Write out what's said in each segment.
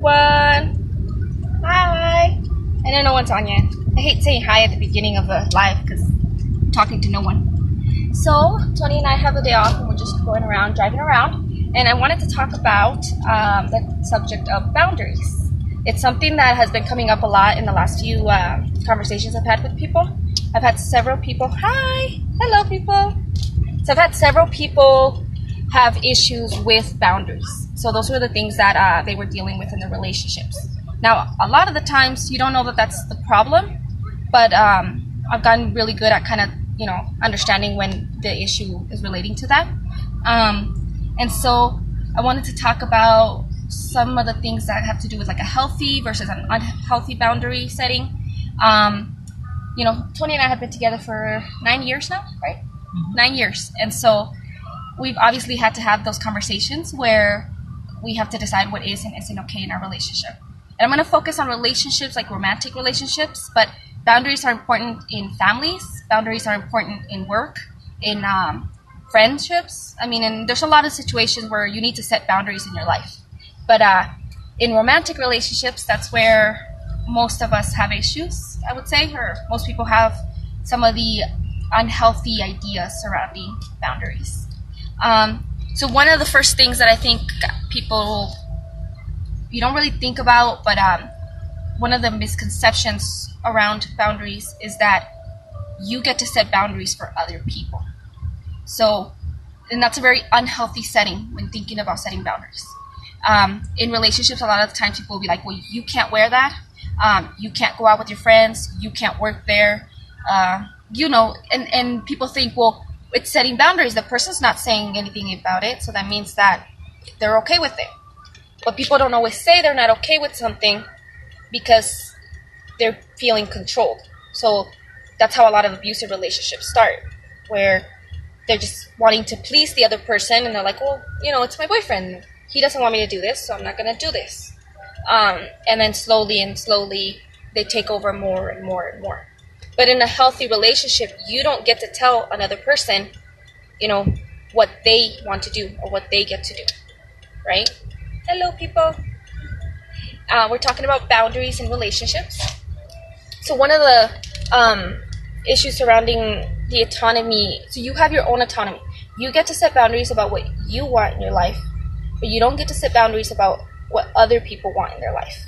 everyone. Hi. I know no one's on yet. I hate saying hi at the beginning of a live because I'm talking to no one. So Tony and I have the day off and we're just going around, driving around. And I wanted to talk about the subject of boundaries. It's something that has been coming up a lot in the last few conversations I've had with people. I've had several people, hi, hello people. So I've had several people have issues with boundaries. So those were the things that they were dealing with in their relationships. Now, a lot of the times you don't know that that's the problem, but I've gotten really good at kind of, understanding when the issue is relating to that. And so I wanted to talk about some of the things that have to do with like a healthy versus an unhealthy boundary setting. Tony and I have been together for 9 years now, right? Mm-hmm. 9 years. And so we've obviously had to have those conversations where we have to decide what is and isn't okay in our relationship. And I'm going to focus on relationships, like romantic relationships, but boundaries are important in families. Boundaries are important in work, in friendships. And there's a lot of situations where you need to set boundaries in your life. But in romantic relationships, that's where most of us have issues, I would say, or most people have some of the unhealthy ideas surrounding boundaries. So one of the first things that I think people, you don't really think about, but one of the misconceptions around boundaries is that you get to set boundaries for other people. And that's a very unhealthy setting when thinking about setting boundaries. In relationships, a lot of the times people will be like, well, you can't wear that. You can't go out with your friends. You can't work there. And people think, well, it's setting boundaries. The person's not saying anything about it, so that means that they're okay with it. But people don't always say they're not okay with something because they're feeling controlled. So that's how a lot of abusive relationships start, where they're just wanting to please the other person, and they're like, well, it's my boyfriend. He doesn't want me to do this, so I'm not going to do this. And then slowly, they take over more and more and more. But in a healthy relationship, you don't get to tell another person, what they want to do or what they get to do, right? Hello, people. We're talking about boundaries in relationships. So one of the issues surrounding the autonomy, so you have your own autonomy. You get to set boundaries about what you want in your life, but you don't get to set boundaries about what other people want in their life.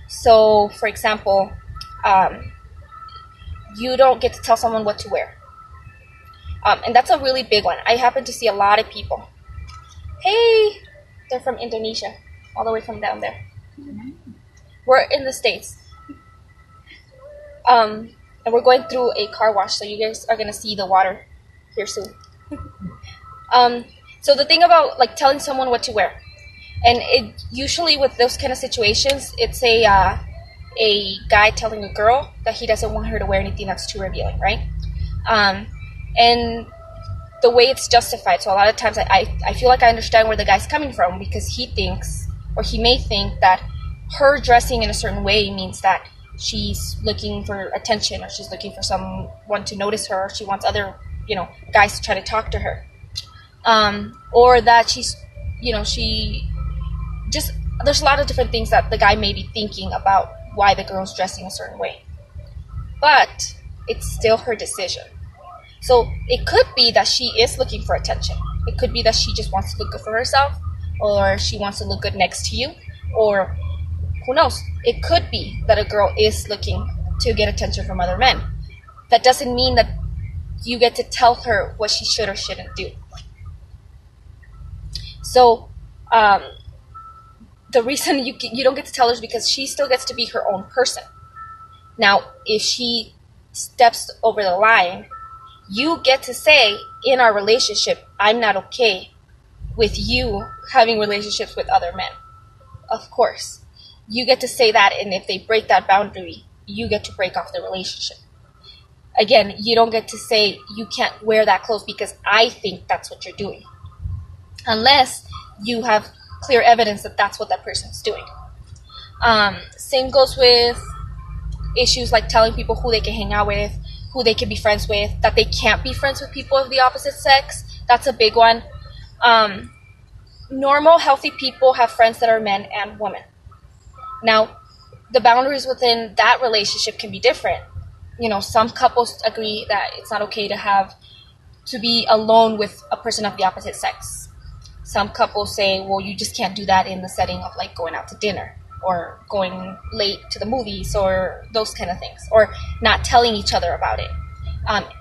So, for example, you don't get to tell someone what to wear. And that's a really big one. I happen to see a lot of people. Hey, they're from Indonesia, all the way from down there. We're in the States. And we're going through a car wash, so you guys are going to see the water here soon. So the thing about like telling someone what to wear, and it usually with those kind of situations, it's a guy telling a girl that he doesn't want her to wear anything that's too revealing, right? And the way it's justified. So a lot of times I feel like I understand where the guy's coming from, because he thinks, or he may think, that her dressing in a certain way means that she's looking for attention, or she's looking for someone to notice her, or she wants other, guys to try to talk to her. Or that she's, there's a lot of different things that the guy may be thinking about why the girl's dressing a certain way. But it's still her decision. So it could be that she is looking for attention. It could be that she just wants to look good for herself, or she wants to look good next to you, or who knows? It could be that a girl is looking to get attention from other men. That doesn't mean that you get to tell her what she should or shouldn't do. So the reason you don't get to tell her is because she still gets to be her own person. Now, if she steps over the line, you get to say, in our relationship, I'm not okay with you having relationships with other men. Of course. You get to say that, and if they break that boundary, you get to break off the relationship. Again, you don't get to say, you can't wear that clothes because I think that's what you're doing. Unless you have clear evidence that that's what that person's doing. Same goes with issues like telling people who they can hang out with, who they can be friends with, that they can't be friends with people of the opposite sex. That's a big one. Normal, healthy people have friends that are men and women. Now, the boundaries within that relationship can be different. Some couples agree that it's not okay to be alone with a person of the opposite sex. Some couples say, well, you just can't do that in the setting of like going out to dinner or going late to the movies or those kind of things, or not telling each other about it.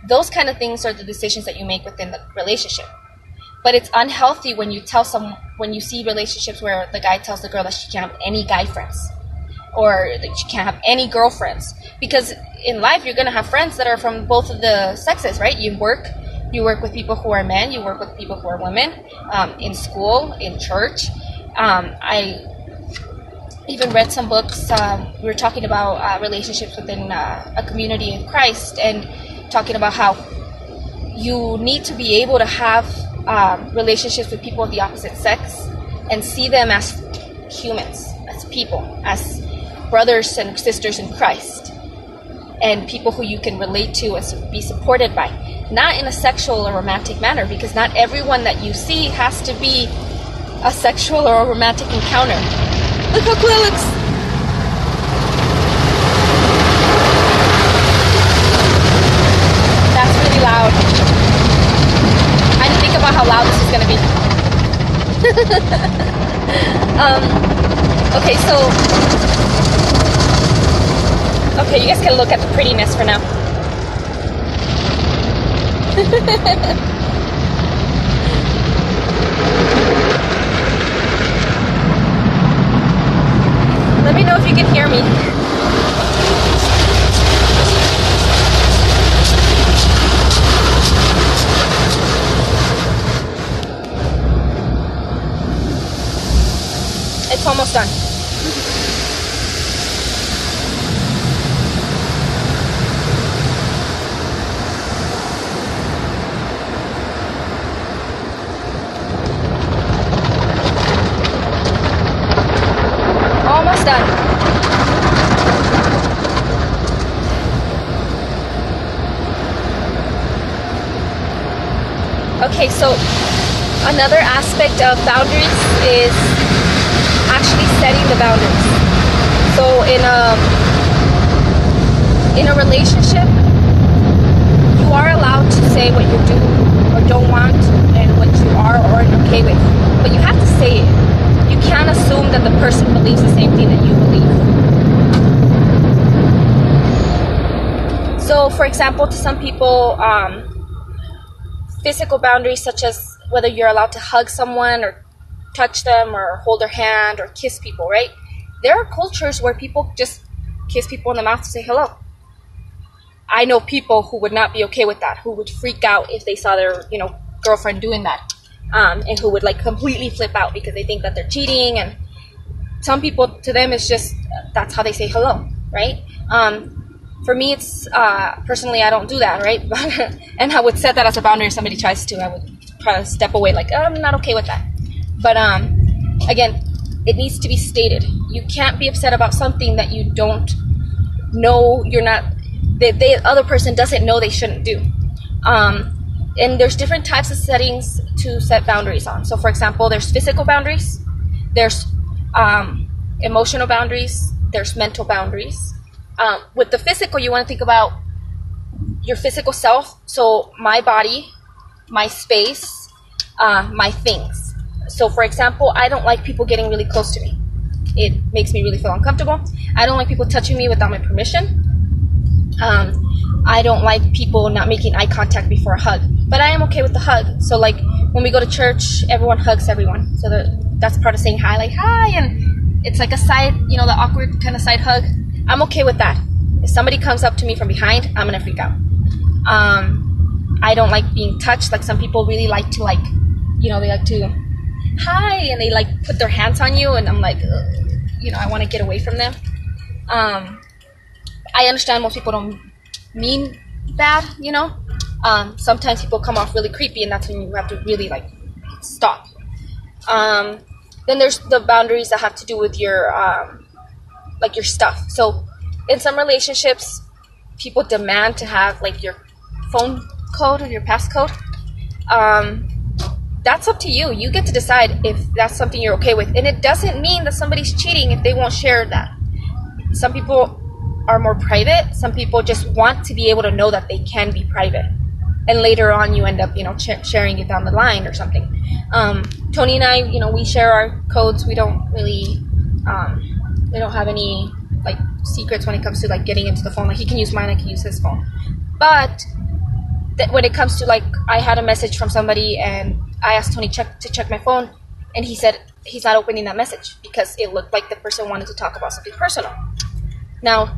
Those kind of things are the decisions that you make within the relationship. But it's unhealthy when you see relationships where the guy tells the girl that she can't have any guy friends or that she can't have any girlfriends. Because in life, you're going to have friends that are from both of the sexes, right? You work with people who are men, you work with people who are women, in school, in church. I even read some books. We were talking about relationships within a community in Christ, and talking about how you need to be able to have relationships with people of the opposite sex and see them as humans, as people, as brothers and sisters in Christ, and people who you can relate to and be supported by. Not in a sexual or romantic manner, because not everyone that you see has to be a sexual or a romantic encounter. Look how cool it looks! That's really loud. I didn't think about how loud this is going to be. Okay, you guys can look at the prettiness for now. Let me know if you can hear me. It's almost done. Almost done. Okay, so another aspect of boundaries is actually setting the boundaries. So in a relationship, you are allowed to say what you do or don't want and what you are or aren't okay with, but you have to say it. You can't assume that the person believes the same thing that you believe. So, for example, to some people, physical boundaries such as whether you're allowed to hug someone or touch them or hold their hand or kiss people, right? There are cultures where people just kiss people in the mouth to say hello. I know people who would not be okay with that, who would freak out if they saw their, girlfriend doing that. And who would like completely flip out because they think that they're cheating. And some people, to them, it's just that's how they say hello, right? For me, it's personally, I don't do that, right? And I would set that as a boundary if somebody tries to. I would try to step away, like, I'm not okay with that. But again, it needs to be stated. You can't be upset about something that you don't know the other person doesn't know they shouldn't do. And there's different types of settings to set boundaries on. So, for example, there's physical boundaries, there's emotional boundaries, there's mental boundaries. With the physical, you want to think about your physical self. So, my body, my space, my things. So, for example, I don't like people getting really close to me. It makes me really feel uncomfortable. I don't like people touching me without my permission. I don't like people not making eye contact before a hug, but I am okay with the hug. So like when we go to church, everyone hugs everyone. So that's part of saying hi, like hi, and it's like a side, the awkward kind of side hug. I'm okay with that. If somebody comes up to me from behind, I'm gonna freak out. I don't like being touched. Like some people really like to they like to hi, and they like put their hands on you, and I'm like, I want to get away from them. I understand most people don't mean bad, sometimes people come off really creepy, and that's when you have to really stop. Then there's the boundaries that have to do with your your stuff. So in some relationships, people demand to have your phone code or your passcode. that's up to you. You get to decide if that's something you're okay with. And it doesn't mean that somebody's cheating if they won't share that. Some people are more private. Some people just want to be able to know that they can be private. And later on, you end up, sharing it down the line or something. Tony and I, we share our codes. We don't really, we don't have any, like, secrets when it comes to, like, getting into the phone. Like, he can use mine, I can use his phone. But when it comes to, like, I had a message from somebody and I asked Tony to check my phone, and he said he's not opening that message because it looked like the person wanted to talk about something personal. Now,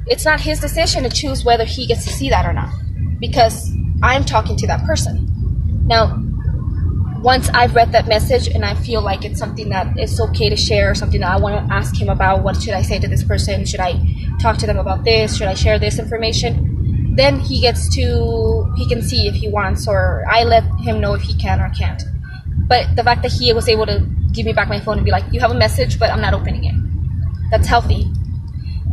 it's not his decision to choose whether he gets to see that or not, because I'm talking to that person. Now, once I've read that message and I feel like it's something that is okay to share, something that I want to ask him about, what should I say to this person? Should I talk to them about this? Should I share this information? Then he can see if he wants, or I let him know if he can or can't. But the fact that he was able to give me back my phone and be like, you have a message, but I'm not opening it. That's healthy.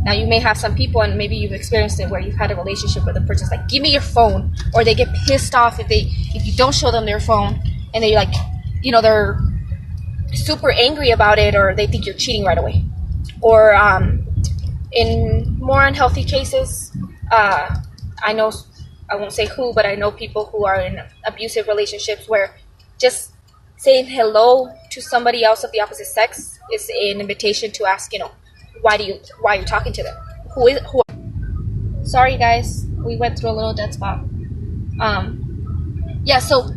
Now, you may have some people, and maybe you've experienced it, where you've had a relationship where the person's like, give me your phone, or they get pissed off if you don't show them their phone, and they, like, they're super angry about it, or they think you're cheating right away. Or in more unhealthy cases, I know, I won't say who, but I know people who are in abusive relationships where just saying hello to somebody else of the opposite sex is an invitation to ask, why are you talking to them? Who? Sorry, guys, we went through a little dead spot. So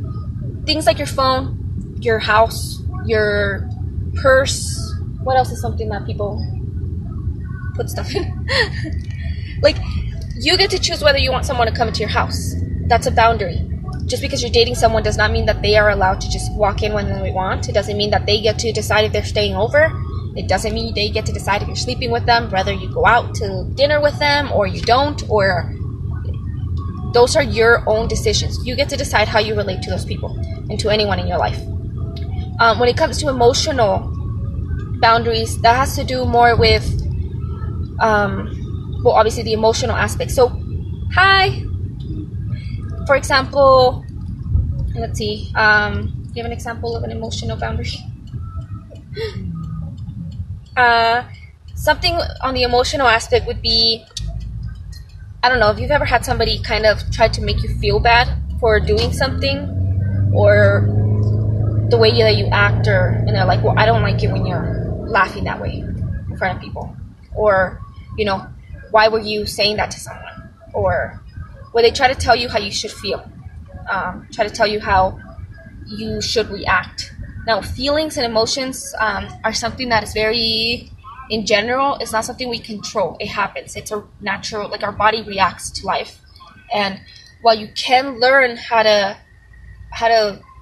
things like your phone, your house, your purse. What else is something that people put stuff in? Like, you get to choose whether you want someone to come into your house. That's a boundary. Just because you're dating someone does not mean that they are allowed to just walk in when they want. It doesn't mean that they get to decide if they're staying over. It doesn't mean they get to decide if you're sleeping with them, whether you go out to dinner with them or you don't, or those are your own decisions. You get to decide how you relate to those people and to anyone in your life. When it comes to emotional boundaries, that has to do more with, obviously the emotional aspect. So, hi. For example, let's see. Do you have an example of an emotional boundary? Something on the emotional aspect would be, I don't know, if you've ever had somebody kind of try to make you feel bad for doing something, or the way that you act, and they're like, well, I don't like it when you're laughing that way in front of people, or, why were you saying that to someone, or where they try to tell you how you should feel, try to tell you how you should react. Now, feelings and emotions are something that is very, in general, it's not something we control. It happens. It's a natural, like, our body reacts to life. And while you can learn how to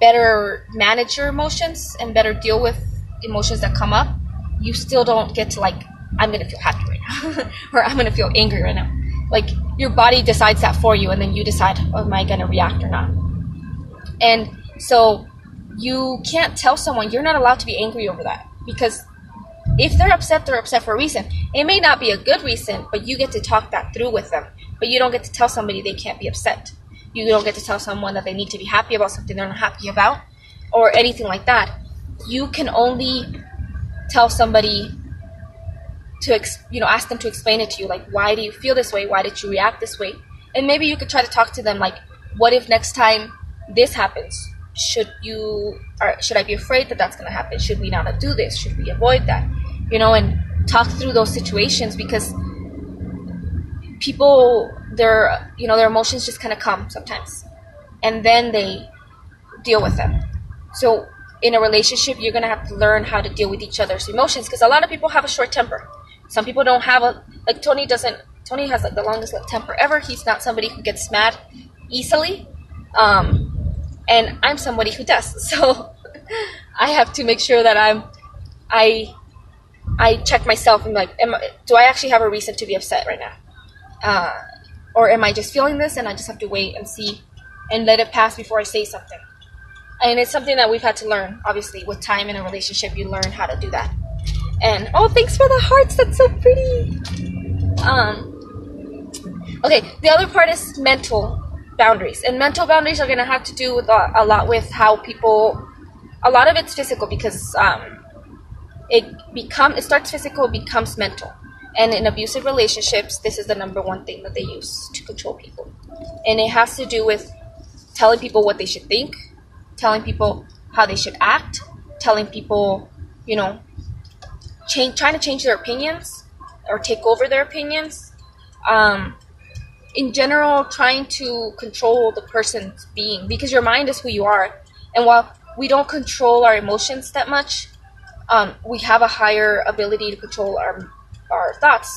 better manage your emotions and better deal with emotions that come up, you still don't get to, like, I'm going to feel happy right now, or I'm going to feel angry right now. Like, your body decides that for you, and then you decide, am I going to react or not? And so you can't tell someone, you're not allowed to be angry over that, because if they're upset for a reason. It may not be a good reason, but you get to talk that through with them. But you don't get to tell somebody they can't be upset. You don't get to tell someone that they need to be happy about something they're not happy about, or anything like that. You can only tell somebody to, ask them to explain it to you. Like, why do you feel this way? Why did you react this way? And maybe you could try to talk to them like, what if next time this happens? Should I be afraid that that's going to happen? Should we not do this? Should we avoid that? And talk through those situations, because people, their emotions just kind of come sometimes, and then they deal with them. So in a relationship, you're going to have to learn how to deal with each other's emotions, because a lot of people have a short temper. Some people don't have Tony has like the longest temper ever. He's not somebody who gets mad easily. And I'm somebody who does. So I have to make sure that I check myself and like, do I actually have a reason to be upset right now? Or am I just feeling this and I just have to wait and see and let it pass before I say something? And it's something that we've had to learn, obviously. With time in a relationship, you learn how to do that. And, oh, thanks for the hearts. That's so pretty. Okay, the other part is mental boundaries. And mental boundaries are going to have to do with a lot with how people, a lot of it's physical, because it starts physical, it becomes mental. And in abusive relationships, this is the number one thing that they use to control people. And it has to do with telling people what they should think, telling people how they should act, telling people, trying to change their opinions or take over their opinions. In general, trying to control the person's being, because your mind is who you are. And while we don't control our emotions that much, we have a higher ability to control our thoughts.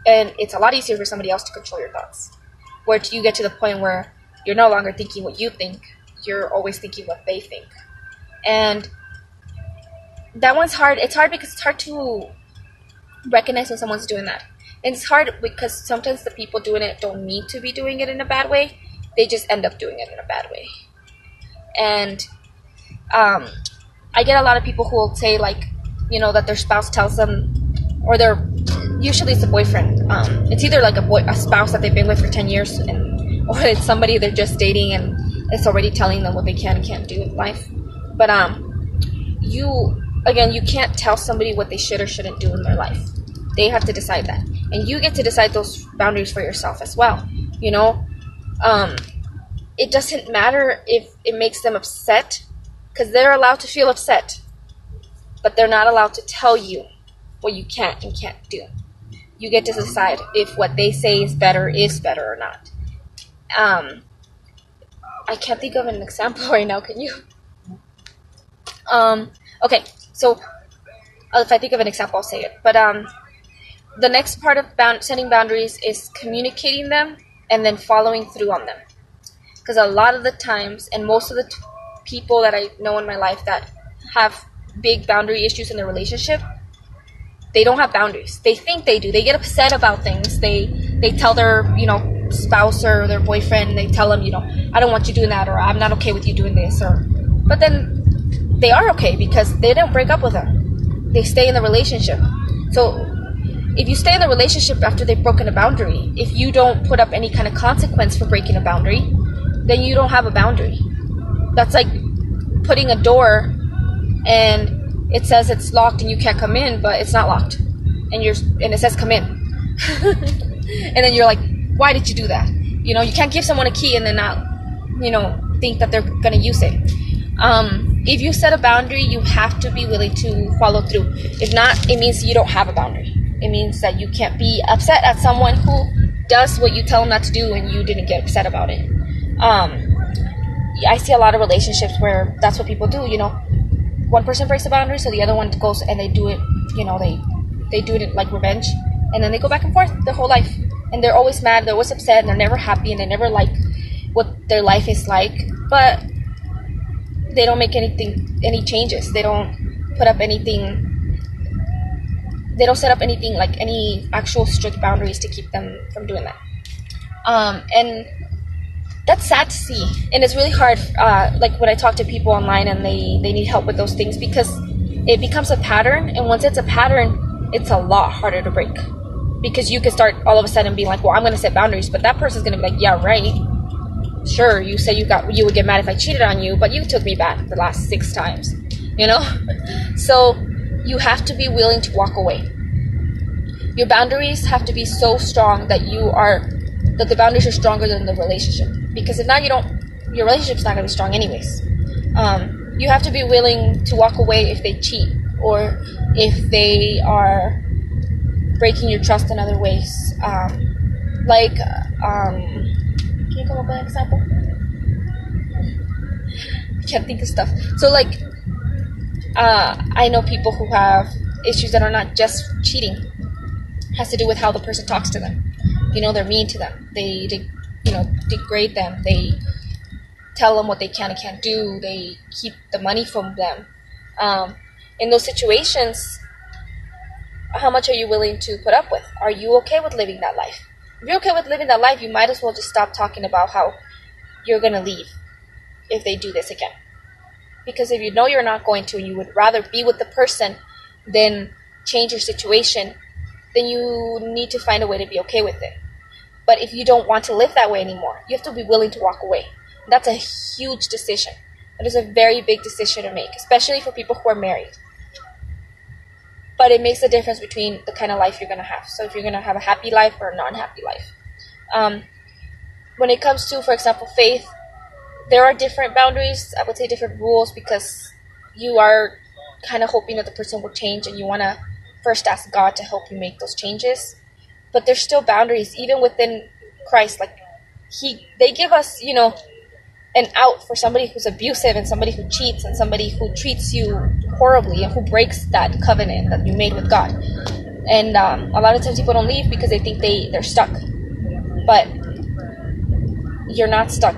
And it's a lot easier for somebody else to control your thoughts, where you get to the point where you're no longer thinking what you think, you're always thinking what they think. And that one's hard. It's hard because it's hard to recognize when someone's doing that. And it's hard because sometimes the people doing it don't mean to be doing it in a bad way. They just end up doing it in a bad way. And I get a lot of people who will say, like, that their spouse tells them, or usually it's a boyfriend. It's either like a spouse that they've been with for 10 years, or it's somebody they're just dating and it's already telling them what they can and can't do in life. But you can't tell somebody what they should or shouldn't do in their life. They have to decide that. And you get to decide those boundaries for yourself as well. It doesn't matter if it makes them upset, because they're allowed to feel upset, but they're not allowed to tell you what you can and can't do. You get to decide if what they say is better or not. I can't think of an example right now, can you? Okay, so if I think of an example, I'll say it. But the next part of setting boundaries is communicating them and then following through on them. Because a lot of the times, and most of the people that I know in my life that have big boundary issues in their relationship, they don't have boundaries. They think they do. They get upset about things. They tell their, spouse or their boyfriend, they tell them, I don't want you doing that, or I'm not okay with you doing this, but then they are okay because they don't break up with them. They stay in the relationship. So if you stay in the relationship after they've broken a boundary, if you don't put up any kind of consequence for breaking a boundary, then you don't have a boundary. That's like putting a door and it says it's locked and you can't come in, but it's not locked, and it says come in. And then you're like, why did you do that? You can't give someone a key and then not, think that they're going to use it. If you set a boundary, you have to be willing to follow through. If not, it means you don't have a boundary. It means that you can't be upset at someone who does what you tell them not to do and you didn't get upset about it. I see a lot of relationships where that's what people do. One person breaks a boundary, so the other one goes and they do it, they do it like revenge, and then they go back and forth their whole life. And they're always mad, they're always upset, and they're never happy, and they never like what their life is like. But they don't make any changes. They don't put up anything. They don't set up anything like any actual strict boundaries to keep them from doing that. And that's sad to see. And it's really hard, like when I talk to people online and they need help with those things, because it becomes a pattern. And once it's a pattern, it's a lot harder to break. Because you could start all of a sudden being like, well, I'm going to set boundaries. But that person's going to be like, yeah, right. Sure, you say you would get mad if I cheated on you, but you took me back the last 6 times, So you have to be willing to walk away. Your boundaries have to be so strong that the boundaries are stronger than the relationship. Because if not, your relationship's not going to be strong anyways. You have to be willing to walk away if they cheat, or if they are breaking your trust in other ways. Can you come up with an example? I can't think of stuff. So I know people who have issues that are not just cheating. It has to do with how the person talks to them. They're mean to them. They degrade them. They tell them what they can and can't do. They keep the money from them. In those situations, how much are you willing to put up with? Are you okay with living that life? If you're okay with living that life, you might as well just stop talking about how you're going to leave if they do this again. Because if you know you're not going to, and you would rather be with the person than change your situation, then you need to find a way to be okay with it. But if you don't want to live that way anymore, you have to be willing to walk away. That's a huge decision. It is a very big decision to make, especially for people who are married. But it makes a difference between the kind of life you're going to have. So if you're going to have a happy life or a non-happy life. When it comes to, for example, faith, there are different boundaries. I would say different rules, because you are kind of hoping that the person will change, and you want to first ask God to help you make those changes. But there's still boundaries, even within Christ. Like, they give us, an out for somebody who's abusive and somebody who cheats and somebody who treats you horribly and who breaks that covenant that you made with God. And a lot of times people don't leave because they think they're stuck. But you're not stuck.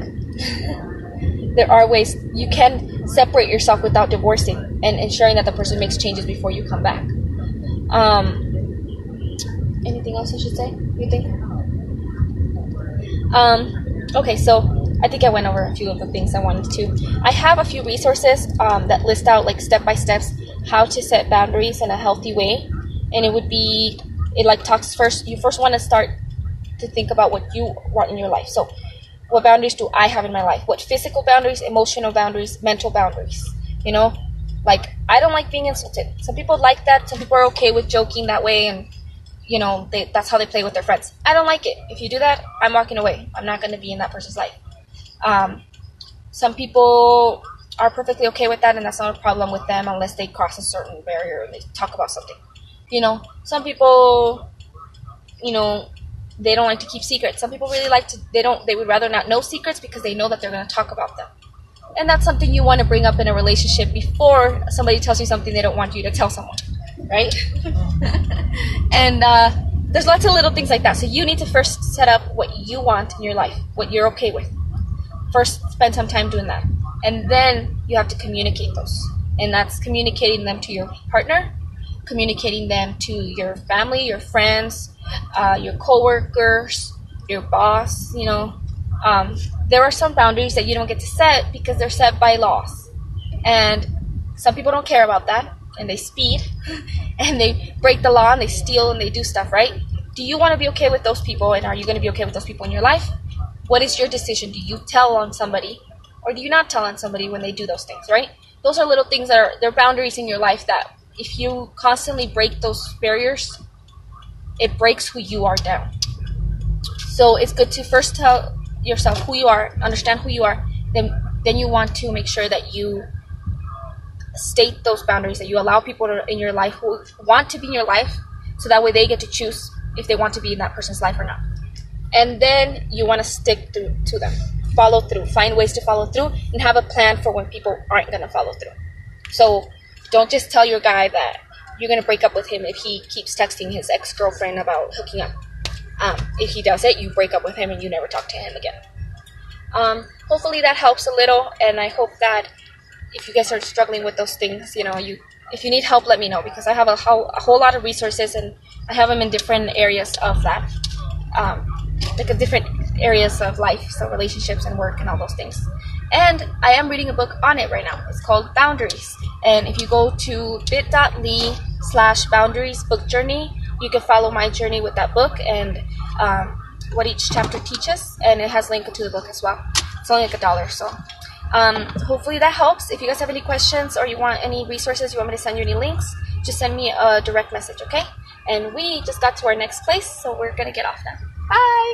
There are ways you can separate yourself without divorcing and ensuring that the person makes changes before you come back. Anything else I should say, you think? Okay, so I think I went over a few of the things I wanted to. I have a few resources that list out like step-by-steps how to set boundaries in a healthy way. And talks first, you first want to start to think about what you want in your life. So what boundaries do I have in my life? What physical boundaries, emotional boundaries, mental boundaries? Like, I don't like being insulted. Some people like that. Some people are okay with joking that way, and that's how they play with their friends. I don't like it. If you do that, I'm walking away. I'm not going to be in that person's life. Some people are perfectly okay with that, and that's not a problem with them unless they cross a certain barrier and they talk about something. Some people, they don't like to keep secrets. Some people really they would rather not know secrets because they know that they're going to talk about them. And that's something you want to bring up in a relationship before somebody tells you something they don't want you to tell someone, right? And there's lots of little things like that. So you need to first set up what you want in your life, what you're okay with. First, spend some time doing that. And then you have to communicate those. And that's communicating them to your partner, communicating them to your family, your friends, your coworkers, your boss. There are some boundaries that you don't get to set because they're set by laws. And some people don't care about that, and they speed, and they break the law, and they steal, and they do stuff, right? Do you want to be okay with those people, and are you going to be okay with those people in your life? What is your decision? Do you tell on somebody, or do you not tell on somebody when they do those things, right? Those are little things they're boundaries in your life that if you constantly break those barriers, it breaks who you are down. So it's good to first tell yourself who you are, understand who you are, then you want to make sure that you state those boundaries, that you allow people in your life who want to be in your life, so that way they get to choose if they want to be in that person's life or not. And then you want to stick to them, follow through, find ways to follow through, and have a plan for when people aren't going to follow through. So don't just tell your guy that you're going to break up with him if he keeps texting his ex-girlfriend about hooking up. If he does it, you break up with him and you never talk to him again. Hopefully that helps a little, and I hope that if you guys are struggling with those things, if you need help, let me know, because I have a whole lot of resources, and I have them in different areas of that, different areas of life, so relationships and work and all those things. And I am reading a book on it right now. It's called Boundaries, and if you go to bit.ly/boundaries book journey, you can follow my journey with that book and what each chapter teaches, and it has a link to the book as well. It's only like $1, so hopefully that helps. If you guys have any questions or you want any resources, you want me to send you any links, just send me a direct message, okay? And we just got to our next place, so we're gonna get off now. Bye!